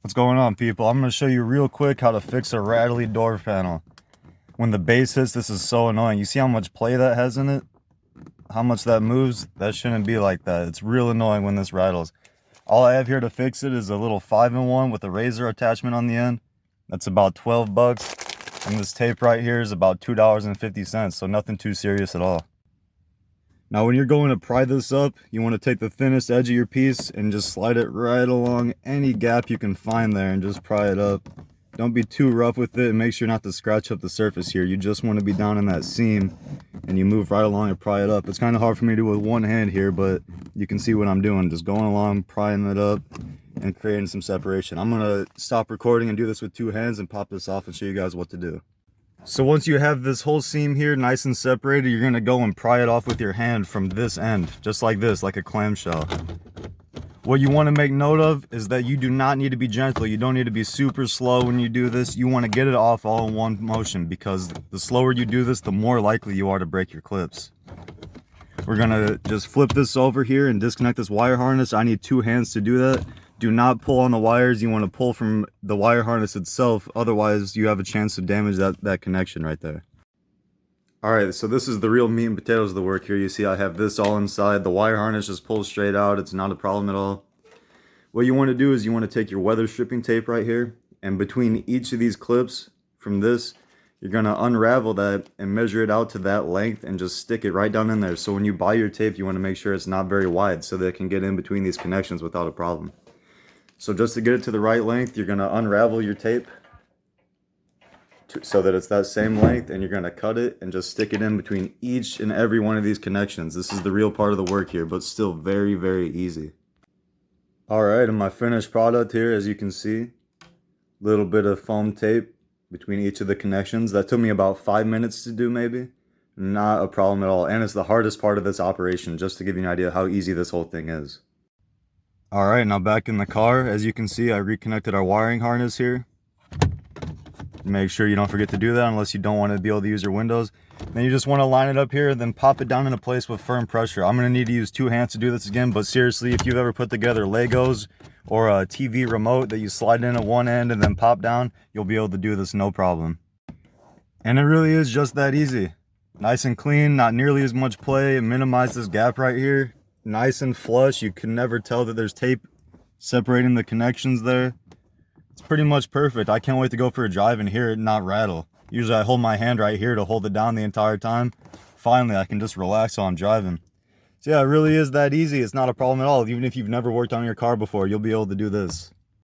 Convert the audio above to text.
What's going on, people? I'm going to show you real quick how to fix a rattly door panel. When the bass hits, this is so annoying. You see how much play that has in it? How much that moves? That shouldn't be like that. It's real annoying when this rattles. All I have here to fix it is a little 5-in-1 with a razor attachment on the end. That's about 12 bucks. And this tape right here is about $2.50, so nothing too serious at all. Now when you're going to pry this up, you want to take the thinnest edge of your piece and just slide it right along any gap you can find there and just pry it up. Don't be too rough with it and make sure not to scratch up the surface here. You just want to be down in that seam and you move right along and pry it up. It's kind of hard for me to do with one hand here, but you can see what I'm doing. Just going along, prying it up and creating some separation. I'm going to stop recording and do this with two hands and pop this off and show you guys what to do. So once you have this whole seam here nice and separated, you're going to go and pry it off with your hand from this end, just like this, like a clamshell. What you want to make note of is that you do not need to be gentle. You don't need to be super slow when you do this. You want to get it off all in one motion, because the slower you do this, the more likely you are to break your clips. We're going to just flip this over here and disconnect this wire harness. I need two hands to do that. Do not pull on the wires. You want to pull from the wire harness itself, otherwise you have a chance to damage that connection right there. Alright, so this is the real meat and potatoes of the work here. You see I have this all inside. The wire harness just pulls straight out. It's not a problem at all. What you want to do is you want to take your weather stripping tape right here, and between each of these clips from this, you're going to unravel that and measure it out to that length and just stick it right down in there. So when you buy your tape, you want to make sure it's not very wide so that it can get in between these connections without a problem. So just to get it to the right length, you're going to unravel your tape so that it's that same length, and you're going to cut it and just stick it in between each and every one of these connections. This is the real part of the work here, but still very, very easy. Alright, and my finished product here, as you can see, little bit of foam tape between each of the connections. That took me about 5 minutes to do, maybe. Not a problem at all, and it's the hardest part of this operation, just to give you an idea how easy this whole thing is. Alright, now back in the car, as you can see, I reconnected our wiring harness here. Make sure you don't forget to do that unless you don't want to be able to use your windows. Then you just want to line it up here and then pop it down into place with firm pressure. I'm going to need to use two hands to do this again, but seriously, if you've ever put together Legos or a TV remote that you slide in at one end and then pop down, you'll be able to do this no problem. And it really is just that easy. Nice and clean, not nearly as much play. Minimize this gap right here. Nice and flush. You can never tell that there's tape separating the connections there. It's pretty much perfect. I can't wait to go for a drive and hear it not rattle. Usually I hold my hand right here to hold it down the entire time. Finally, I can just relax while I'm driving. So yeah, it really is that easy. It's not a problem at all. Even if you've never worked on your car before, you'll be able to do this.